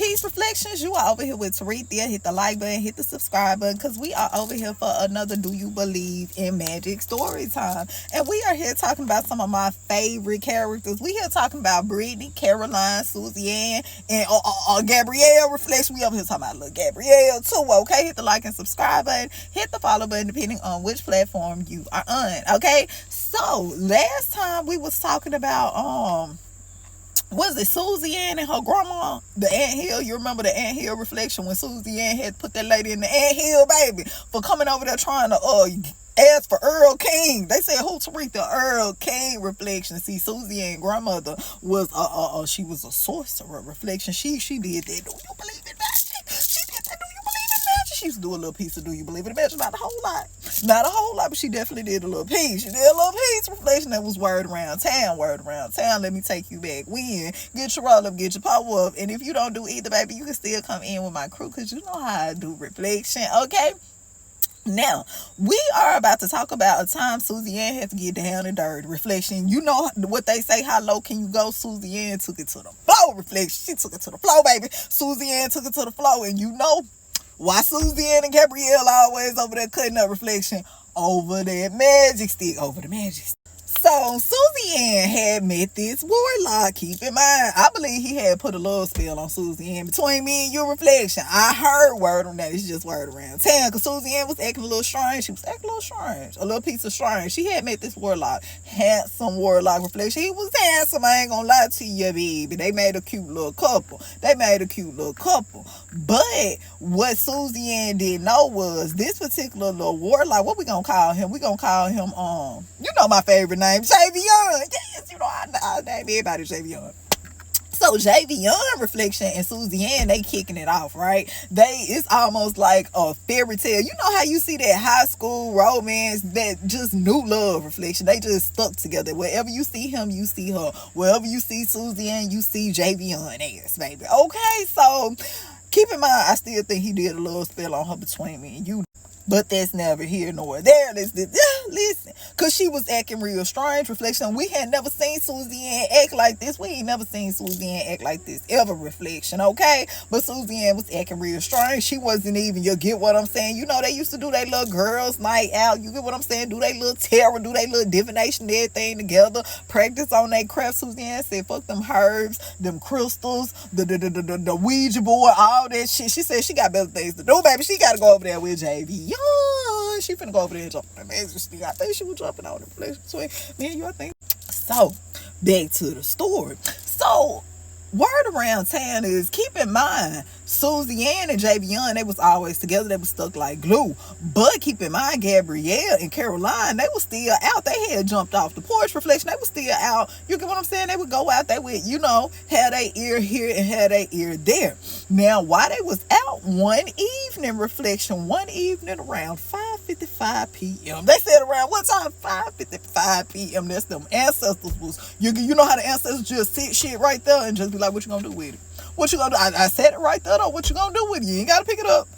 Peace Reflections. You are over here with Tarithia. Hit the like button, hit the subscribe button, because we are over here for another Do You Believe in Magic story time. And we are here talking about some of my favorite characters. We here talking about Brittany, Caroline, Susie Ann, and Gabrielle Reflection. We over here talking about little Gabrielle too, okay? Hit the like and subscribe button, hit the follow button depending on which platform you are on, okay? So last time we was talking about was it Susie Ann and her grandma, the anthill? You remember the anthill reflection when Susie Ann had put that lady in the anthill, baby, for coming over there trying to ask for Earl King. They said who to read the Earl King reflection. See, Susie Ann grandmother was she was a sorcerer reflection. She did that. Do you believe in magic? She did that. Do you believe in magic? She used to do a little piece of Do You Believe in Magic? Not a whole lot. Not a whole lot, but she definitely did a little piece. She did a little piece reflection that was word around town. Word around town. Let me take you back. When get your roll up, get your power up. And if you don't do either, baby, you can still come in with my crew, because you know how I do reflection, okay? Now, we are about to talk about a time Susie Ann had to get down and dirty. Reflection. You know what they say, how low can you go? Susie Ann took it to the floor. Reflection. She took it to the floor, baby. Susie Ann took it to the floor. And you know why Susie Ann and Gabrielle always over there cutting up reflection over that magic stick. Over the magic stick. So, Susie Ann had met this warlock. Keep in mind, I believe he had put a love spell on Susie Ann. Between me and your reflection, I heard word on that. It's just word around town. Because Susie Ann was acting a little strange. She was acting a little strange. A little piece of strange. She had met this warlock. Handsome warlock reflection. He was handsome. I ain't gonna lie to you, baby. They made a cute little couple. But what Susie Ann didn't know was this particular little warlock, what we gonna call him? We gonna call him, you know my favorite name, Javion. Yes, you know I name everybody Javion. So Javion reflection and Susie Ann, they kicking it off, right? It's almost like a fairy tale. You know how you see that high school romance, that just new love reflection. They just stuck together. Wherever you see him, you see her. Wherever you see Susie Ann, you see Javion ass, baby. Okay, so keep in mind, I still think he did a little spell on her between me and you. But that's never here nor there. Listen, because she was acting real strange reflection. We had never seen Susie Ann act like this. We ain't never seen Susie Ann act like this ever reflection, okay? But Susie Ann was acting real strange. She wasn't even, you get what I'm saying? You know, they used to do their little girls' night out. You get what I'm saying? Do their little tarot, do their little divination, everything together. Practice on their craft. Susie Ann said, fuck them herbs, them crystals, the Ouija board, all that shit. She said she got better things to do, baby. She got to go over there with JV. She finna go over there and jump on the magic. I think she was jumping on the flesh between me and you, I think. So, back to the story. So, word around town is, keep in mind, Susie Ann and Javion, they was always together. They was stuck like glue. But keep in mind, Gabrielle and Caroline, they was still out. They had jumped off the porch reflection. They was still out. You get what I'm saying? They would go out. They would, have their ear here and have their ear there. Now, while they was out one evening around 5:55 p.m. They said around what time? 5:55 p.m. That's them ancestors was, you know how the ancestors just sit shit right there and just be like, what you gonna do with it? What you gonna do? I said it right there though. What you gonna do with it? You ain't gotta pick it up.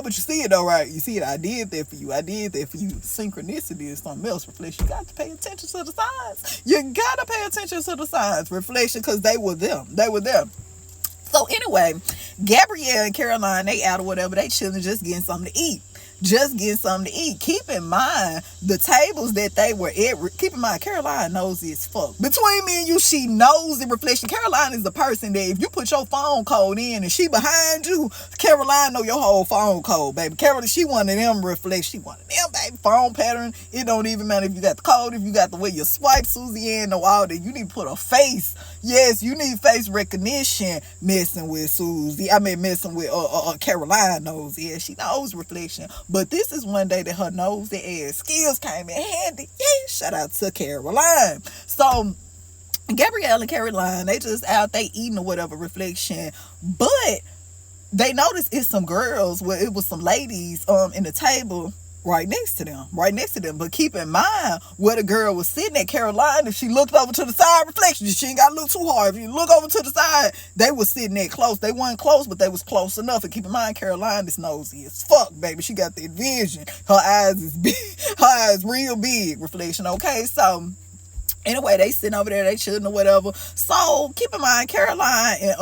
But you see it though, right? You see it. I did that for you. Synchronicity is something else. Reflection. You got to pay attention to the signs. You gotta pay attention to the signs. Reflection, because they were them. So anyway, Gabrielle and Caroline, they out or whatever. They chilling, just getting something to eat. Keep in mind, the tables that they were at, keep in mind, Caroline nosy as fuck. Between me and you, she knows the reflection. Caroline is the person that if you put your phone code in and she behind you, Caroline know your whole phone code, baby. Caroline, she one of them reflection. She one of them, baby. Phone pattern. It don't even matter if you got the code, if you got the way you swipe. Susie Ann know all that. You need to put a face. Yes, you need face recognition messing with Susie. Messing with Caroline knows. Yeah, she knows reflection. But this is one day that her nosy ass skills came in handy. Yeah, shout out to Caroline. So, Gabrielle and Caroline, they just out, they eating or whatever reflection. But they noticed it's some girls, where it was some ladies in the table right next to them. But keep in mind where the girl was sitting at, Caroline, if she looked over to the side, reflection, she ain't got to look too hard. If you look over to the side, they was sitting there close. They weren't close, but they was close enough. And keep in mind, Caroline is nosy as fuck, baby. She got that vision. Her eyes is big. Her eyes real big, reflection. Okay, so anyway, they sitting over there, they chilling or whatever. So keep in mind, Caroline and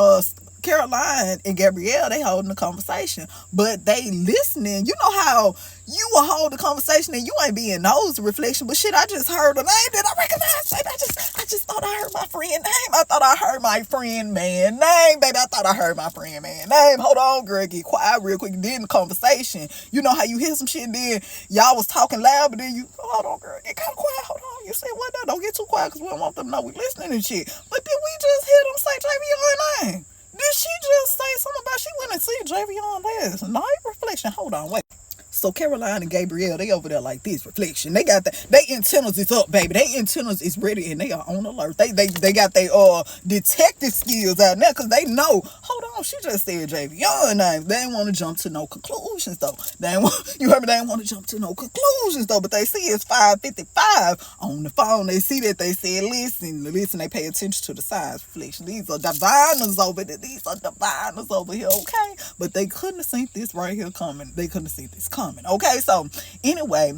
Caroline and Gabrielle, they holding the conversation, but they listening. You know how you will hold the conversation and you ain't being nosy reflection, but shit, I just heard a name that I recognize, baby. I just thought I heard my friend name. I thought I heard my friend man name, baby. I thought I heard my friend man name. Hold on, girl, get quiet real quick. Then the conversation, you know how you hear some shit and then y'all was talking loud, but then you, hold on, girl, get kind of quiet. Hold on, you said what now? Don't get too quiet because we don't want them to know we listening and shit. But then we just hear them say Javion name. Did she just say something about she went and see Javion last night? Reflection. Hold on, wait. So Caroline and Gabrielle, they over there like this. Reflection. They got they antennas is up, baby. They antennas is ready and they are on alert. They got their detective skills out now because they know. Hold on, she just said Javion name. They ain't want to jump to no conclusions though. You heard me? They ain't want to jump to no conclusions though. But they see it's 5:55 on the phone. They see that they said listen. They pay attention to the signs. Reflection. These are diviners over there. These are diviners over here. Okay, but they couldn't have seen this right here coming. They couldn't have seen this coming. Okay, so anyway,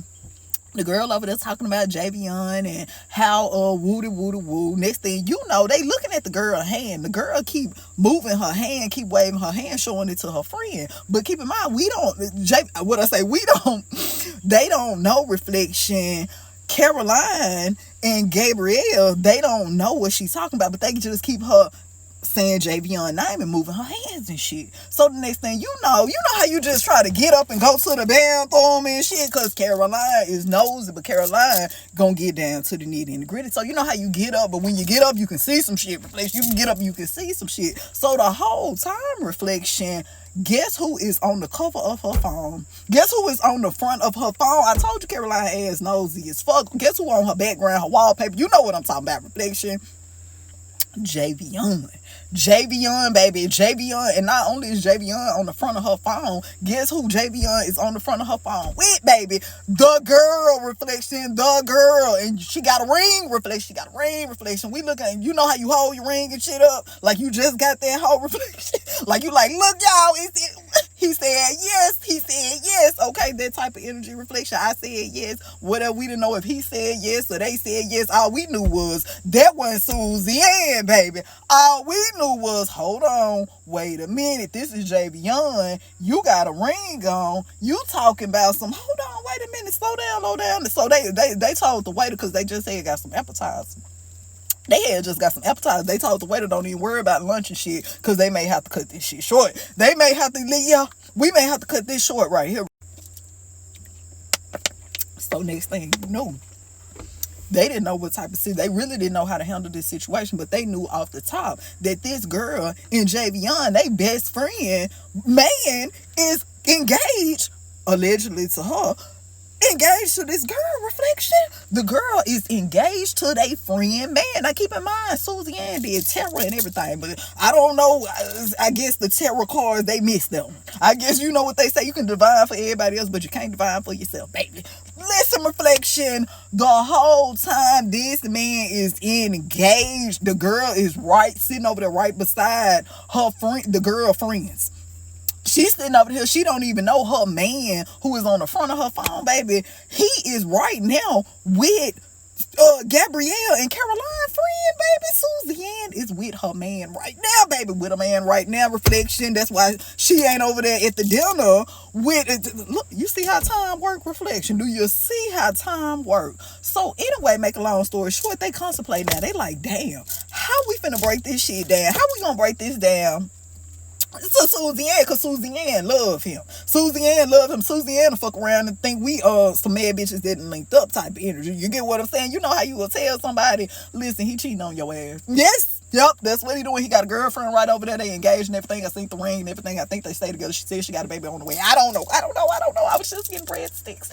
the girl over there talking about Javion and how woody woo. Next thing you know, they looking at the girl hand. The girl keep moving her hand, keep waving her hand, showing it to her friend. But keep in mind, they don't know reflection. Caroline and Gabrielle, they don't know what she's talking about, but they just keep her saying Javion name and moving her hands and shit. So the next thing you know how you just try to get up and go to the bathroom and shit because Caroline is nosy, but Caroline gonna get down to the nitty and the gritty. So you know how you get up, but when you get up, you can see some shit. Reflection, you can get up, you can see some shit. So the whole time, reflection, guess who is on the cover of her phone? Guess who is on the front of her phone? I told you Caroline ass nosy as fuck. Guess who on her background, her wallpaper? You know what I'm talking about, reflection. Javion, baby. Javion, and not only is Javion on the front of her phone, guess who Javion is on the front of her phone with, baby? The girl, reflection, the girl. And she got a ring, reflection. We looking, you know how you hold your ring and shit up? Like you just got that whole reflection. Like you like, look, y'all, he said yes. Okay, that type of energy reflection. I said yes. Whatever, we didn't know if he said yes or they said yes. All we knew was that wasn't Susie Ann, baby. All we knew was, hold on, wait a minute. This is Javion. You got a ring on. You talking about some, hold on, wait a minute, slow down. So they told the waiter, because they just had got some appetizers. They had just got some appetizers. They told the waiter, don't even worry about lunch and shit, because they may have to cut this shit short. We may have to cut this short right here. So next thing you know, they didn't know what type of situation. They really didn't know how to handle this situation, but they knew off the top that this girl and Javion, they best friend, man, is engaged, allegedly to her, engaged to this girl, reflection. The girl is engaged to their friend man. Now keep in mind, Susie Ann did tarot and everything, but I don't know. I guess the tarot cards, they missed them. I guess you know what they say, you can divine for everybody else, but you can't divine for yourself, baby. Listen, reflection, the whole time this man is engaged, the girl is sitting over there right beside her friend, the girl friends. She's sitting over here. She don't even know her man who is on the front of her phone, baby. He is right now with Gabrielle and Caroline friend, baby. Susie Ann is with her man right now, baby. With a man right now, reflection. That's why she ain't over there at the dinner with it. Look, you see how time work, reflection. Do you see how time work? So anyway, make a long story short, they contemplate now. They like, damn, how we finna break this shit down? How we gonna break this down? So Susie Ann, because Susie Ann love him. Susie Ann will fuck around and think we some mad bitches that linked up type of energy. You get what I'm saying? You know how you will tell somebody, listen, he cheating on your ass. Yes. Yep, that's what he doing. He got a girlfriend right over there. They engaged and everything. I seen the ring and everything. I think they stay together. She said she got a baby on the way. I don't know. I was just getting breadsticks.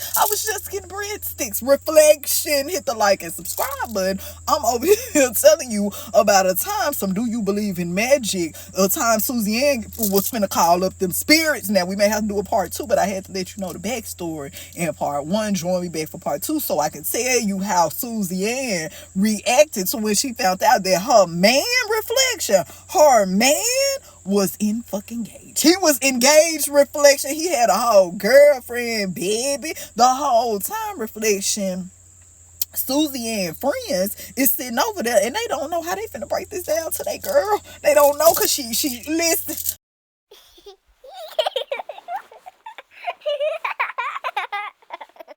Reflection. Hit the like and subscribe button. I'm over here telling you about a time, some do you believe in magic? A time Susie Ann was finna call up them spirits. Now, we may have to do a part 2, but I had to let you know the backstory in part 1. Join me back for part 2 so I can tell you how Susie Ann reacted to when she found out that her man, reflection, her man was in fucking engaged. He was engaged, reflection. He had a whole girlfriend, baby, the whole time, reflection. Susie and friends is sitting over there and they don't know how they finna break this down to their girl. They don't know because she listen.